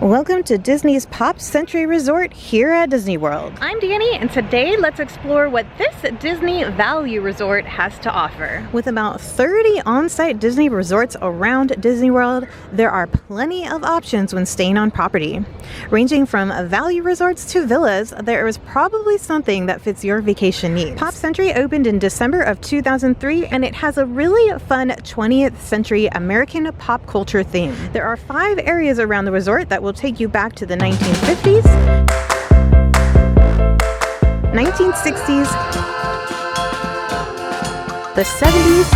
Welcome to Disney's Pop Century Resort here at Disney World. I'm Dani, and today let's explore what this Disney Value Resort has to offer. With about 30 on-site Disney resorts around Disney World, there are plenty of options when staying on property. Ranging from value resorts to villas, there is probably something that fits your vacation needs. Pop Century opened in December of 2003, and it has a really fun 20th century American pop culture theme. There are 5 areas around the resort that will take you back to the 1950s, 1960s, the 70s,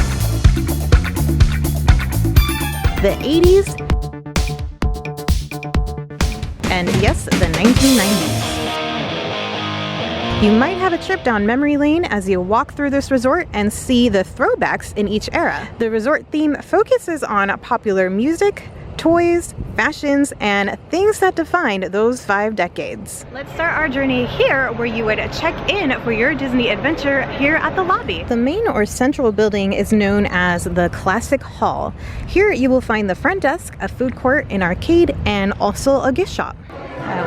the 80s, and yes, the 1990s. You might have a trip down memory lane as you walk through this resort and see the throwbacks in each era. The resort theme focuses on popular music, toys, fashions, and things that defined those 5 decades. Let's start our journey here, where you would check in for your Disney adventure here at the lobby. The main or central building is known as the Classic Hall. Here you will find the front desk, a food court, an arcade, and also a gift shop.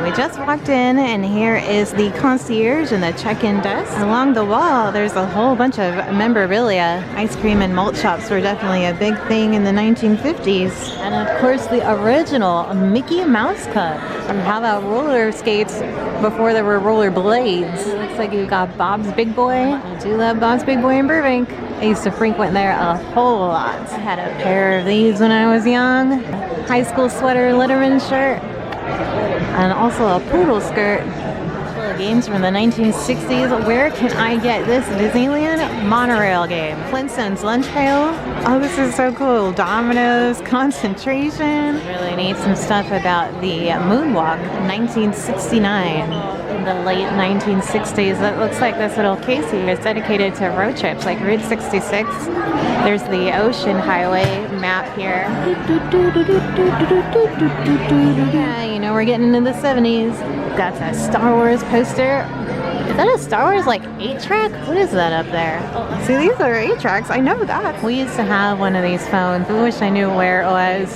We just walked in, and here is the concierge and the check-in desk. Along the wall, there's a whole bunch of memorabilia. Ice cream and malt shops were definitely a big thing in the 1950s. And of course, the original Mickey Mouse Club. How about roller skates before there were roller blades? Looks like you got Bob's Big Boy. I do love Bob's Big Boy in Burbank. I used to frequent there a whole lot. I had a pair of these when I was young. High school sweater, Letterman shirt. And also a poodle skirt. Games from the 1960s. Where can I get this Disneyland monorail game? Flintstones lunch pail. Oh, this is so cool. Dominoes, concentration. Really need some stuff about the moonwalk, 1969. In the late 1960s. That looks like this little case here is dedicated to road trips, like Route 66. There's the Ocean Highway map here. Yeah, you know, we're getting into the 70s. Got a Star Wars poster. Is that a Star Wars like 8-track? What is that up there? Oh, see, these are 8-tracks. I know that. We used to have one of these phones. I wish I knew where it was.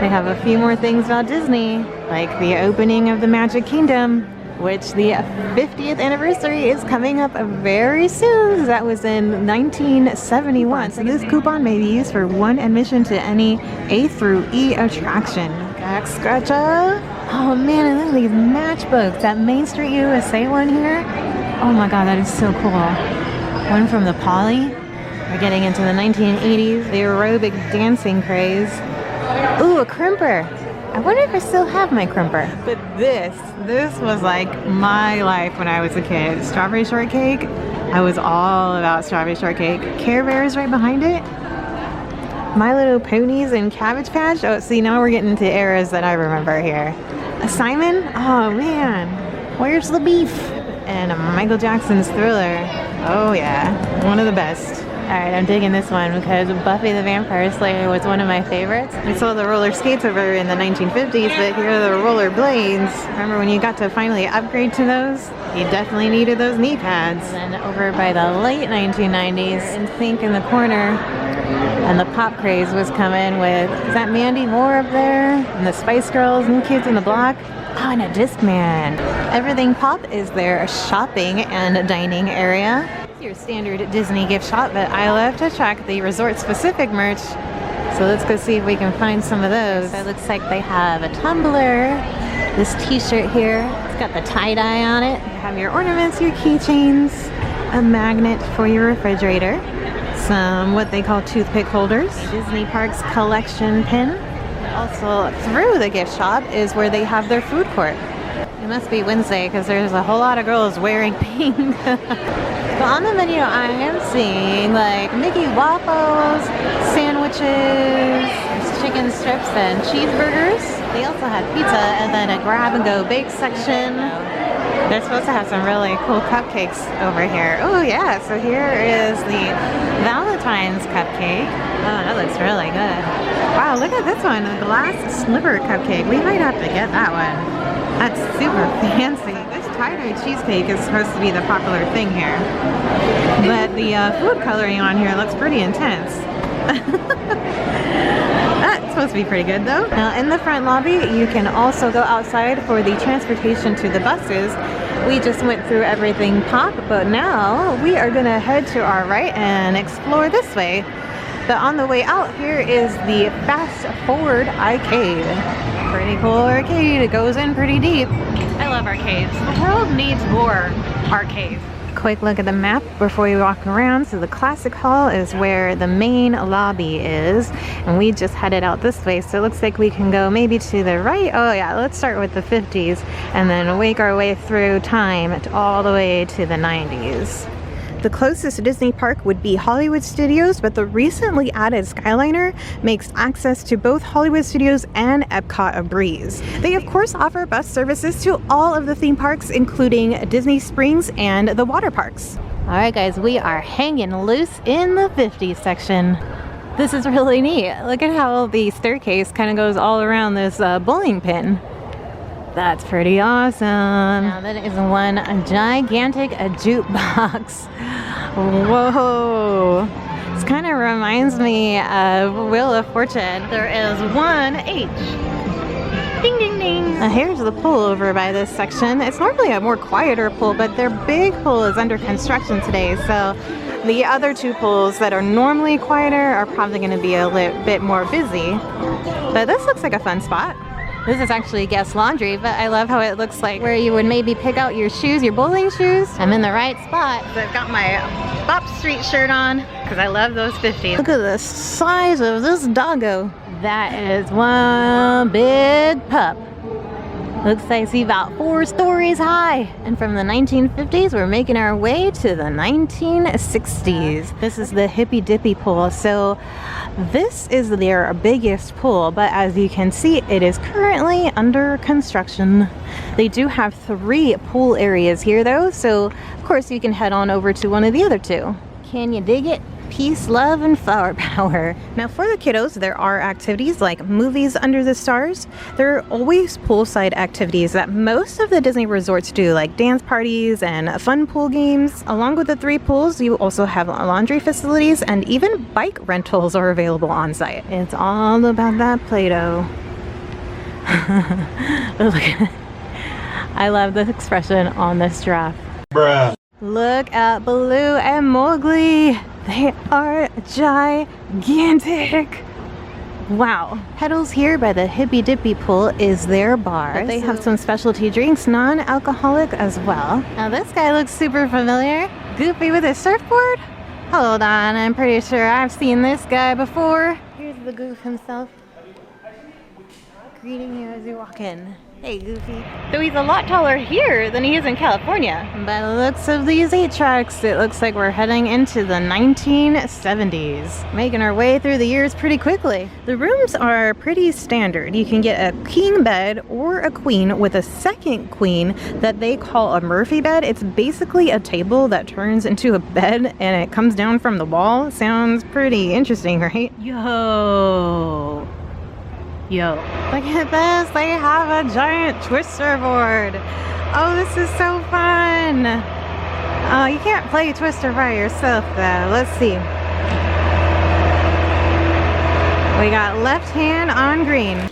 They have a few more things about Disney, like the opening of the Magic Kingdom, which the 50th anniversary is coming up very soon. That was in 1971. So this coupon may be used for 1 admission to any A through E attraction. Back scratcher. Oh man, and look at these matchbooks. That Main Street USA one here. Oh my god, that is so cool. One from the Poly. We're getting into the 1980s. The aerobic dancing craze. Ooh, a crimper. I wonder if I still have my crimper. But this was like my life when I was a kid. Strawberry shortcake. I was all about strawberry shortcake. Care Bears right behind it. My Little Ponies and Cabbage Patch. Oh, see, now we're getting into eras that I remember here. A Simon? Oh man. Where's the beef? And a Michael Jackson's Thriller. Oh yeah, one of the best. Alright, I'm digging this one because Buffy the Vampire Slayer was one of my favorites. We saw the roller skates over in the 1950s, but here are the roller blades. Remember when you got to finally upgrade to those? You definitely needed those knee pads. And then over by the late 1990s, NSYNC in the corner, and the pop craze was coming with, is that Mandy Moore up there? And the Spice Girls, New Kids on the Block. Oh, and a Discman. Everything Pop is their shopping and dining area. Your standard Disney gift shop, but I love to track the resort-specific merch. So let's go see if we can find some of those. So it looks like they have a tumbler, this t-shirt here. It's got the tie-dye on it. You have your ornaments, your keychains, a magnet for your refrigerator, some what they call toothpick holders, Disney Parks collection pin. Also through the gift shop is where they have their food court. It must be Wednesday because there's a whole lot of girls wearing pink. But on the menu I am seeing like Mickey waffles, sandwiches, chicken strips and cheeseburgers. They also had pizza and then a grab and go bake section. They're supposed to have some really cool cupcakes over here. Oh yeah, so here is the Valentine's cupcake. Oh, that looks really good. Wow, look at this one, a glass slipper cupcake. We might have to get that one. That's super fancy. This tie-dye cheesecake is supposed to be the popular thing here. But the food coloring on here looks pretty intense. That's supposed supposed to be pretty good though. Now in the front lobby, you can also go outside for the transportation to the buses. We just went through everything pop, but now we are gonna head to our right and explore this way. But on the way out, here is the Fast Forward Arcade. Pretty cool arcade, it goes in pretty deep. I love arcades. The world needs more arcades. Quick look at the map before we walk around. So the Classic Hall is where the main lobby is, and we just headed out this way, so it looks like we can go maybe to the right. Oh yeah, let's start with the 50s and then wake our way through time all the way to the 90s. The closest Disney park would be Hollywood Studios, but the recently added Skyliner makes access to both Hollywood Studios and Epcot a breeze. They of course offer bus services to all of the theme parks, including Disney Springs and the water parks. Alright guys, we are hanging loose in the 50s section. This is really neat. Look at how the staircase kind of goes all around this bowling pin. That's pretty awesome. Now that is one gigantic jukebox. Whoa. This kind of reminds me of Wheel of Fortune. There is one H. Ding, ding, ding. Here's the pool over by this section. It's normally a more quieter pool, but their big pool is under construction today. So the other two pools that are normally quieter are probably going to be a little bit more busy. But this looks like a fun spot. This is actually guest laundry, but I love how it looks like where you would maybe pick out your shoes, your bowling shoes. I'm in the right spot. So I've got my Bop Street shirt on because I love those 50s. Look at the size of this doggo. That is one big pup. Looks like he's about 4 stories high. And from the 1950s, we're making our way to the 1960s. This is the Hippy Dippy pool. So this is their biggest pool, but as you can see, it is currently under construction. They do have 3 pool areas here though, so of course you can head on over to one of the other 2. Can you dig it? Peace, love, and flower power. Now for the kiddos, there are activities like Movies Under the Stars. There are always poolside activities that most of the Disney resorts do, like dance parties and fun pool games. Along with the 3 pools, you also have laundry facilities, and even bike rentals are available on site. It's all about that Play-Doh. I love the expression on this giraffe. Bruh. Look at Baloo and Mowgli. They are gigantic. Wow. Pedals here by the Hippy Dippy pool is their bar. But they have some specialty drinks, non-alcoholic as well. Now this guy looks super familiar. Goofy with his surfboard? Hold on, I'm pretty sure I've seen this guy before. Here's the Goof himself, greeting you as you walk in. Hey, Goofy. So he's a lot taller here than he is in California. By the looks of these 8 tracks, it looks like we're heading into the 1970s. Making our way through the years pretty quickly. The rooms are pretty standard. You can get a king bed or a queen with a second queen that they call a Murphy bed. It's basically a table that turns into a bed and it comes down from the wall. Sounds pretty interesting, right? Yo, look at this. They have a giant twister board. Oh, this is so fun. Oh, you can't play Twister by yourself though. Let's see. We got left hand on green.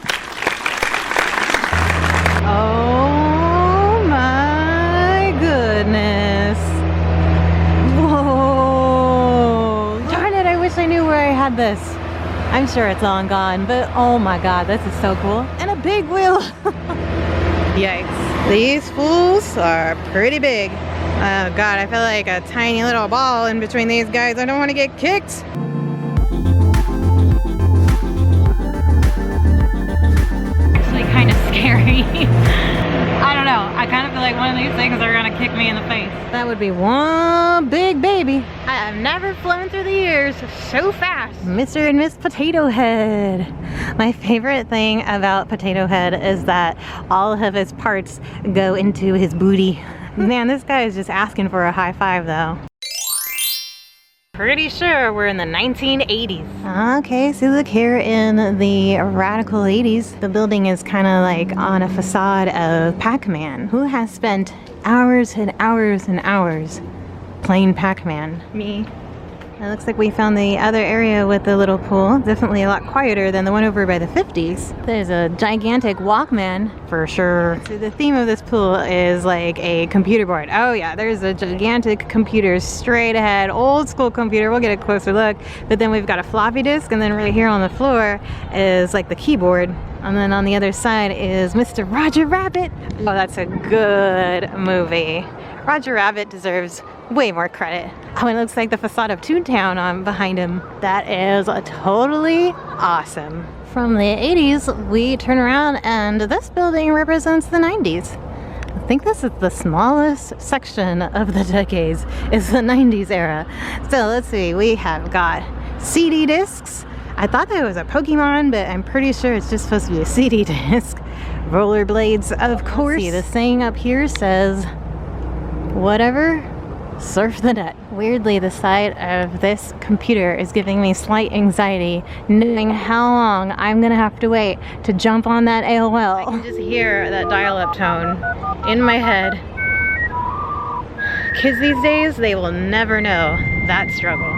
Oh my goodness. Whoa. Darn it, I wish I knew where I had this. I'm sure it's long gone, but oh my god, this is so cool. And a big wheel. Yikes. These fools are pretty big. Oh god, I feel like a tiny little ball in between these guys. I don't want to get kicked. Actually kind of scary. I don't know. I kind of feel like one of these things are gonna kick me in the face. That would be one big baby. I have never flown through the years so fast. Mr. and Miss Potato Head. My favorite thing about Potato Head is that all of his parts go into his booty. Man, this guy is just asking for a high five though. Pretty sure we're in the 1980s. Okay, so look here in the radical 80s. The building is kind of like on a facade of Pac-Man. Who has spent hours and hours and hours playing Pac-Man? Me. It looks like we found the other area with the little pool. Definitely a lot quieter than the one over by the 50s. There's a gigantic Walkman for sure. So the theme of this pool is like a computer board. Oh yeah, there's a gigantic computer straight ahead, old school computer. We'll get a closer look. But then we've got a floppy disk, and then right here on the floor is like the keyboard. And then on the other side is Mr. Roger Rabbit. Oh, that's a good movie. Roger Rabbit deserves way more credit. Oh, it looks like the facade of Toontown on behind him. That is totally awesome. From the 80s, we turn around and this building represents the 90s. I think this is the smallest section of the decades, is the 90s era. So let's see, we have got CD discs. I thought that was a Pokemon, but I'm pretty sure it's just supposed to be a CD disc. Rollerblades, of course. See, this thing up here says, whatever, surf the net. Weirdly, the sight of this computer is giving me slight anxiety, knowing how long I'm gonna have to wait to jump on that AOL. I can just hear that dial-up tone in my head. Kids these days, they will never know that struggle.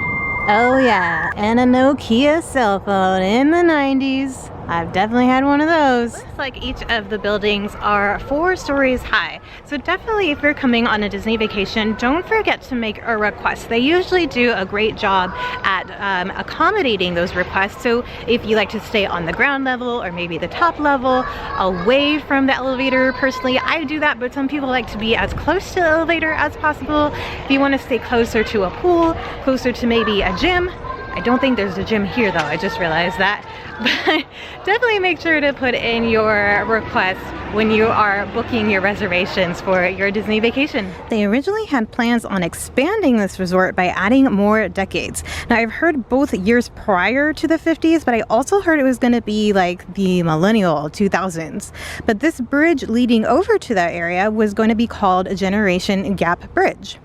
Oh yeah, and a Nokia cell phone in the 90s. I've definitely had one of those. Looks like each of the buildings are 4 stories high. So definitely if you're coming on a Disney vacation, don't forget to make a request. They usually do a great job at accommodating those requests. So if you like to stay on the ground level or maybe the top level, away from the elevator, personally I do that, but some people like to be as close to the elevator as possible. If you want to stay closer to a pool, closer to maybe a gym. I don't think there's a gym here though, I just realized that. But definitely make sure to put in your request when you are booking your reservations for your Disney vacation. They originally had plans on expanding this resort by adding more decades. Now I've heard both years prior to the 50s, but I also heard it was going to be like the millennial 2000s. But this bridge leading over to that area was going to be called a Generation Gap Bridge.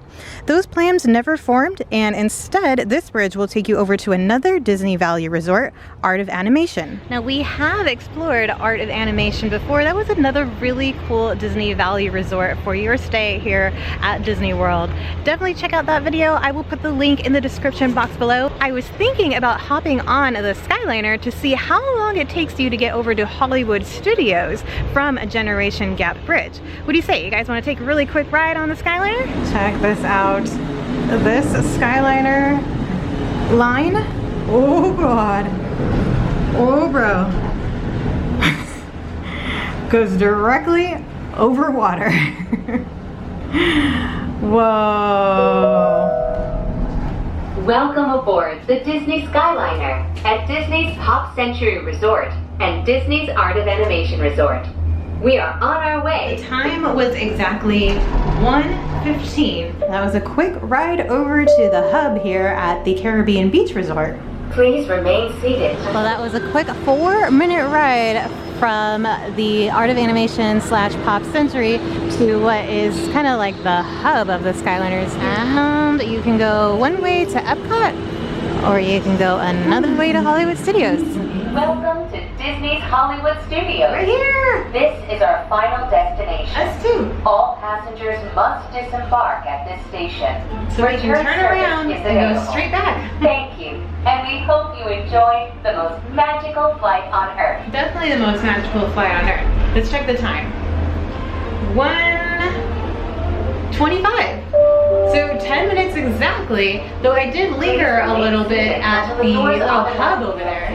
Those plans never formed, and instead this bridge will take you over to another Disney Valley resort, Art of Animation. Now we have explored Art of Animation before. That was another really cool Disney Valley resort for your stay here at Disney World. Definitely check out that video. I will put the link in the description box below. I was thinking about hopping on the Skyliner to see how long it takes you to get over to Hollywood Studios from a Generation Gap Bridge. What do you say? You guys want to take a really quick ride on the Skyliner? Check this out. This Skyliner line. Oh god. Oh bro. Goes directly over water. Whoa. Welcome aboard the Disney Skyliner at Disney's Pop Century Resort and Disney's Art of Animation Resort. We are on our way. The time was exactly 1:15. That was a quick ride over to the hub here at the Caribbean Beach Resort. Please remain seated. Well, that was a quick 4-minute ride from the Art of Animation / Pop Century to what is kind of like the hub of the Skyliners. And you can go one way to Epcot, or you can go another way to Hollywood Studios. Welcome to Disney's Hollywood Studios. We're here! This is our final destination. Us too. All passengers must disembark at this station. So we can turn around and go straight back. Thank you, and we hope you enjoy the most magical flight on Earth. Definitely the most magical flight on Earth. Let's check the time. 1:25. So 10 minutes exactly, though I did linger a little bit at the little hub over there.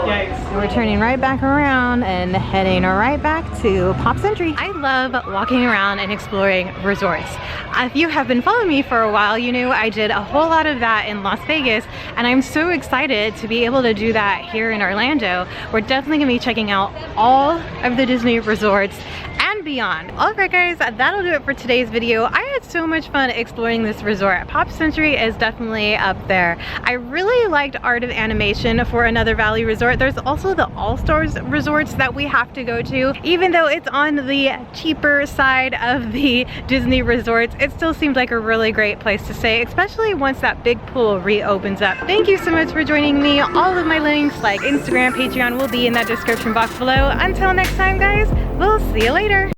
Yikes. We're turning right back around and heading right back to Pop Century. I love walking around and exploring resorts. If you have been following me for a while, you know I did a whole lot of that in Las Vegas, and I'm so excited to be able to do that here in Orlando. We're definitely gonna be checking out all of the Disney resorts and beyond. All right guys, that'll do it for today's video. I had so much fun exploring this resort. Pop Century is definitely up there. I really liked Art of Animation for another Valley resort. There's also the All-Stars resorts that we have to go to. Even though it's on the cheaper side of the Disney resorts, it still seems like a really great place to stay, especially once that big pool reopens up. Thank you so much for joining me. All of my links like Instagram, Patreon will be in that description box below. Until next time guys, we'll see you later.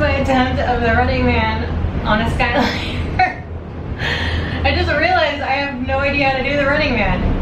my attempt of the Running Man on a Skyliner. I just realized I have no idea how to do the Running Man.